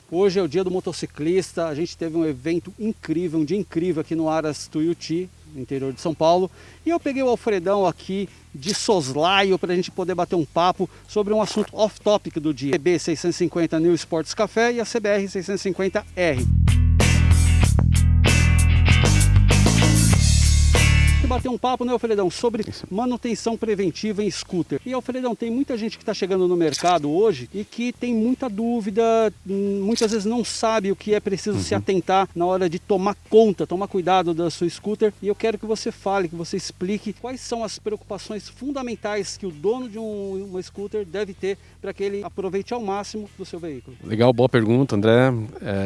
Hoje é o dia do motociclista, a gente teve um evento incrível, um dia incrível aqui no Aras Tuiuti, no interior de São Paulo. E eu peguei o Alfredão aqui de soslaio para a gente poder bater um papo sobre um assunto off-topic do dia. CB 650 New Sports Café e a CBR 650R. Bater um papo, né, Alfredão, sobre manutenção preventiva em scooter. E, Alfredão, tem muita gente que está chegando no mercado hoje e que tem muita dúvida, muitas vezes não sabe o que é preciso se atentar na hora de tomar conta, tomar cuidado da sua scooter. E eu quero que você fale, que você explique quais são as preocupações fundamentais que o dono de uma scooter deve ter para que ele aproveite ao máximo do seu veículo. Legal, boa pergunta, André.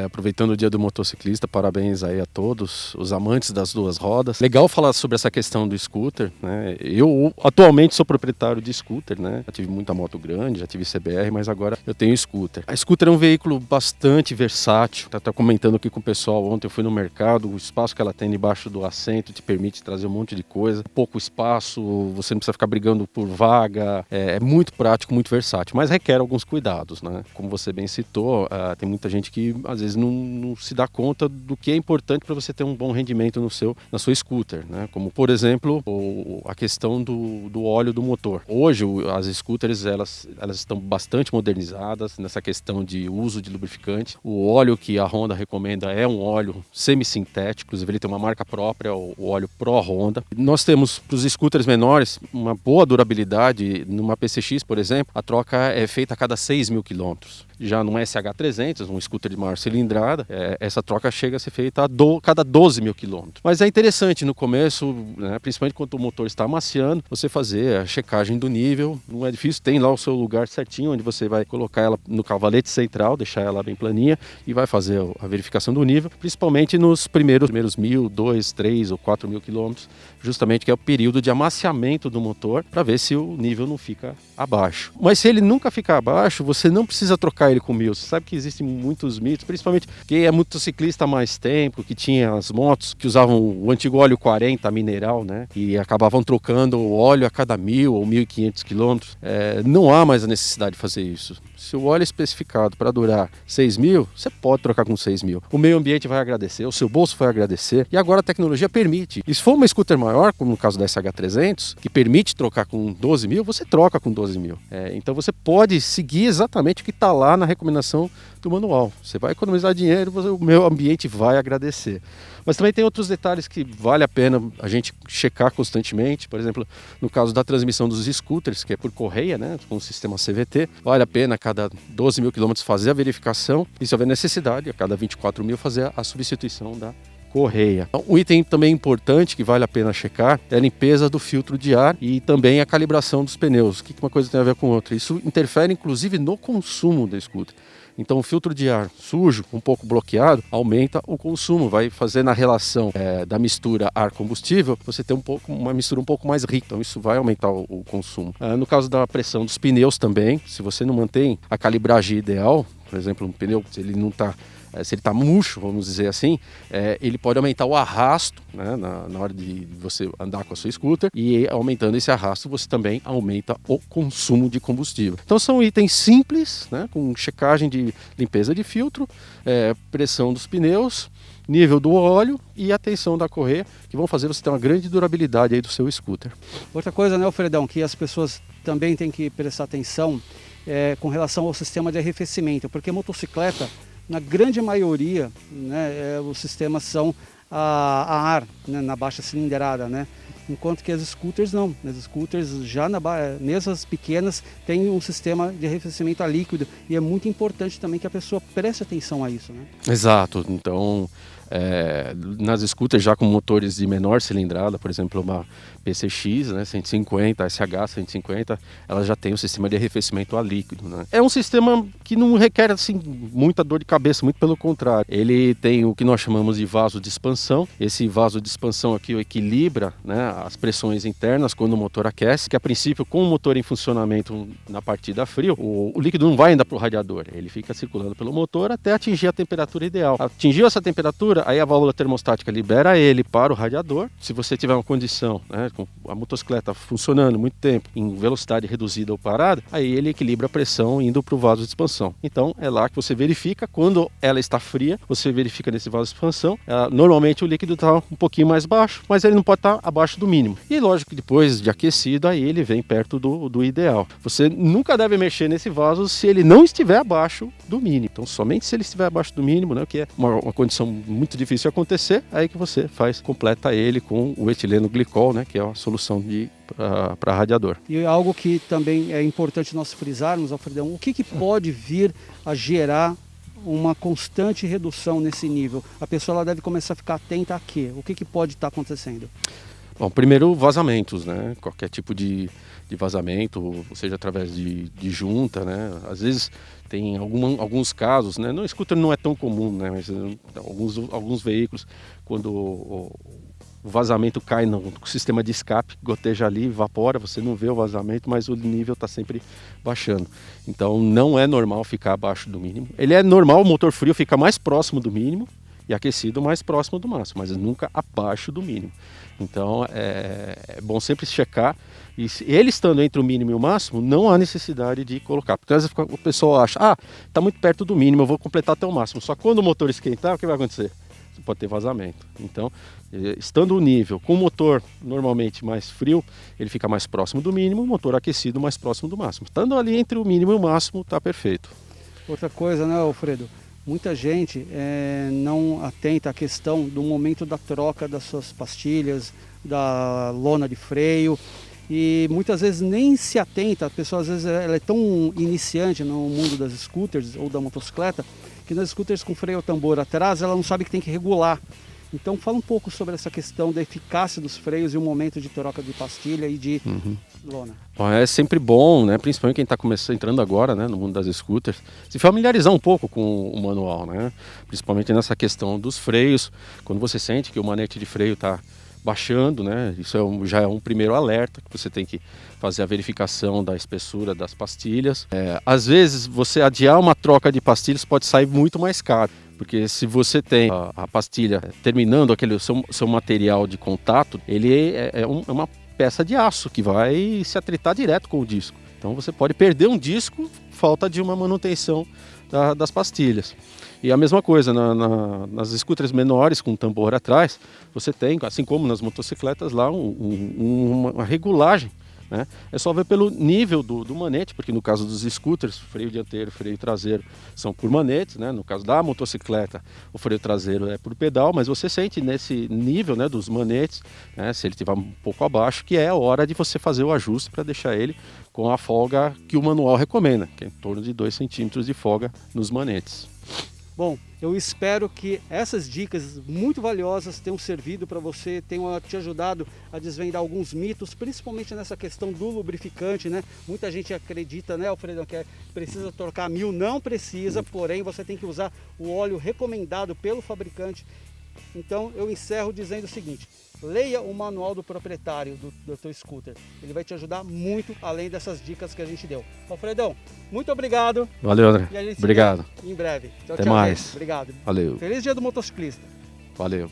Aproveitando o dia do motociclista, parabéns aí a todos os amantes das duas rodas. Legal falar sobre essa questão do scooter, né? Eu atualmente sou proprietário de scooter, né? Já tive muita moto grande, já tive CBR, mas agora eu tenho scooter. A scooter é um veículo bastante versátil. Tá comentando aqui com o pessoal, ontem eu fui no mercado, o espaço que ela tem debaixo do assento te permite trazer um monte de coisa. Pouco espaço, você não precisa ficar brigando por vaga, é muito prático, muito versátil, mas requer alguns cuidados, né? Como você bem citou, tem muita gente que às vezes não se dá conta do que é importante para você ter um bom rendimento na sua scooter, né? Como, por exemplo, a questão do óleo do motor. Hoje, as scooters, elas estão bastante modernizadas nessa questão de uso de lubrificante. O óleo que a Honda recomenda é um óleo semissintético, inclusive ele tem uma marca própria, o óleo Pro Honda. Nós temos, para os scooters menores, uma boa durabilidade. Numa PCX, por exemplo, a troca é feita a cada 6.000 quilômetros. Já no SH300, um scooter de maior cilindrada, essa troca chega a ser feita a cada 12.000 quilômetros. Mas é interessante no começo, né, principalmente quando o motor está amaciando, você fazer a checagem do nível. Não é difícil, tem lá o seu lugar certinho, onde você vai colocar ela no cavalete central, deixar ela bem planinha e vai fazer a verificação do nível, principalmente nos primeiros 1.000, 2, 3 ou 4.000 quilômetros, justamente que é o período de amaciamento do motor, para ver se o nível não fica abaixo. Mas se ele nunca ficar abaixo, você não precisa trocar ele com 1.000. Você sabe que existem muitos mitos, principalmente quem é motociclista há mais tempo, que tinha as motos que usavam o antigo óleo 40 mineral, né? E acabavam trocando o óleo a cada 1.000 ou 1.500 quilômetros. Não há mais a necessidade de fazer isso. Se o óleo é especificado para durar 6.000, você pode trocar com 6.000. O meio ambiente vai agradecer, o seu bolso vai agradecer. E agora a tecnologia permite. E se for uma scooter maior, como no caso da SH300, que permite trocar com 12.000, você troca com 12.000. Então você pode seguir exatamente o que está lá na recomendação do manual. Você vai economizar dinheiro, o meio ambiente vai agradecer. Mas também tem outros detalhes que vale a pena a gente checar constantemente. Por exemplo, no caso da transmissão dos scooters, que é por correia, né, com o sistema CVT, vale a pena a cada 12.000 quilômetros fazer a verificação e, se houver necessidade, a cada 24.000 fazer a substituição da correia. Então, um item também importante que vale a pena checar é a limpeza do filtro de ar e também a calibração dos pneus. O que uma coisa tem a ver com outra? Isso interfere inclusive no consumo da scooter. Então o filtro de ar sujo, um pouco bloqueado, aumenta o consumo, vai fazer na relação da mistura ar-combustível, você ter uma mistura um pouco mais rica, então isso vai aumentar o consumo. No caso da pressão dos pneus também, se você não mantém a calibragem ideal, por exemplo, um pneu, se ele está murcho, vamos dizer assim, ele pode aumentar o arrasto, né, na hora de você andar com a sua scooter, e aumentando esse arrasto você também aumenta o consumo de combustível. Então são itens simples, né, com checagem de limpeza de filtro, pressão dos pneus, nível do óleo e a tensão da correia, que vão fazer você ter uma grande durabilidade aí do seu scooter. Outra coisa, né, Alfredão, que as pessoas também têm que prestar atenção com relação ao sistema de arrefecimento, porque motocicleta, na grande maioria, né, os sistemas são a ar, né, na baixa cilindrada, né? Enquanto que as scooters não. As scooters já mesas pequenas têm um sistema de arrefecimento a líquido e é muito importante também que a pessoa preste atenção a isso, né? Exato. Então, nas scooters já com motores de menor cilindrada, por exemplo, uma PCX, né, 150, SH 150, ela já tem um sistema de arrefecimento a líquido, né? É um sistema que não requer assim muita dor de cabeça, muito pelo contrário. Ele tem o que nós chamamos de vaso de expansão. Esse vaso de expansão aqui equilibra, né, as pressões internas quando o motor aquece, que a princípio com o motor em funcionamento na partida frio, o líquido não vai ainda para o radiador, ele fica circulando pelo motor até atingir a temperatura ideal. Atingiu essa temperatura, temperatura, aí a válvula termostática libera ele para o radiador. Se você tiver uma condição, né, com a motocicleta funcionando muito tempo, em velocidade reduzida ou parada, aí ele equilibra a pressão indo para o vaso de expansão. Então é lá que você verifica, quando ela está fria, você verifica nesse vaso de expansão, normalmente o líquido está um pouquinho mais baixo, mas ele não pode estar abaixo do mínimo. E lógico que depois de aquecido, aí ele vem perto do ideal. Você nunca deve mexer nesse vaso se ele não estiver abaixo do mínimo. Então somente se ele estiver abaixo do mínimo, né, que é uma condição muito difícil de acontecer, aí que você completa ele com o etileno glicol, né, que é a solução para radiador. E algo que também é importante nós frisarmos, Alfredão, o que pode vir a gerar uma constante redução nesse nível? A pessoa ela deve começar a ficar atenta a quê? O que pode estar acontecendo? Bom, primeiro vazamentos, né? Qualquer tipo de vazamento, ou seja, através de junta, né? Às vezes tem alguns casos, né? No scooter não é tão comum, né? Mas alguns veículos, quando o vazamento cai no sistema de escape, goteja ali, evapora, você não vê o vazamento, mas o nível está sempre baixando. Então não é normal ficar abaixo do mínimo. Ele é normal, o motor frio fica mais próximo do mínimo e aquecido mais próximo do máximo, mas nunca abaixo do mínimo. Então é bom sempre checar, e ele estando entre o mínimo e o máximo, não há necessidade de colocar, porque às vezes o pessoal acha, está muito perto do mínimo, eu vou completar até o máximo. Só que quando o motor esquentar, o que vai acontecer? Você pode ter vazamento. Então, estando o nível com o motor normalmente mais frio, ele fica mais próximo do mínimo, o motor aquecido mais próximo do máximo. Estando ali entre o mínimo e o máximo, está perfeito. Outra coisa, né, Alfredo? Muita gente não atenta à questão do momento da troca das suas pastilhas, da lona de freio, e muitas vezes nem se atenta. A pessoa às vezes ela é tão iniciante no mundo das scooters ou da motocicleta, que nas scooters com freio tambor atrás ela não sabe que tem que regular. Então fala um pouco sobre essa questão da eficácia dos freios e o momento de troca de pastilha e de lona. Bom, é sempre bom, né, principalmente quem está entrando agora, né, no mundo das scooters, se familiarizar um pouco com o manual, né, principalmente nessa questão dos freios. Quando você sente que o manete de freio está baixando, né, isso já é um primeiro alerta, que você tem que fazer a verificação da espessura das pastilhas. Às vezes você adiar uma troca de pastilhas pode sair muito mais caro. Porque se você tem a pastilha terminando aquele seu material de contato, ele é uma peça de aço que vai se atritar direto com o disco. Então você pode perder um disco, falta de uma manutenção das pastilhas. E a mesma coisa, nas scooters menores com tambor atrás, você tem, assim como nas motocicletas lá, uma regulagem. Né? É só ver pelo nível do manete, porque no caso dos scooters, freio dianteiro e freio traseiro são por manetes, né? No caso da motocicleta, o freio traseiro é por pedal, mas você sente nesse nível, né, dos manetes, né, se ele estiver um pouco abaixo, que é a hora de você fazer o ajuste para deixar ele com a folga que o manual recomenda, que é em torno de 2 centímetros de folga nos manetes. Bom, eu espero que essas dicas muito valiosas tenham servido para você, tenham te ajudado a desvendar alguns mitos, principalmente nessa questão do lubrificante, né? Muita gente acredita, né, Alfredo, que precisa trocar 1000, não precisa, porém você tem que usar o óleo recomendado pelo fabricante. Então eu encerro dizendo o seguinte: leia o manual do proprietário do teu scooter, ele vai te ajudar muito, além dessas dicas que a gente deu. Alfredão, muito obrigado. Valeu, André. E a gente obrigado. Em breve. Tchau, Até tchau, mais. gente. Obrigado. Valeu. Feliz dia do motociclista. Valeu.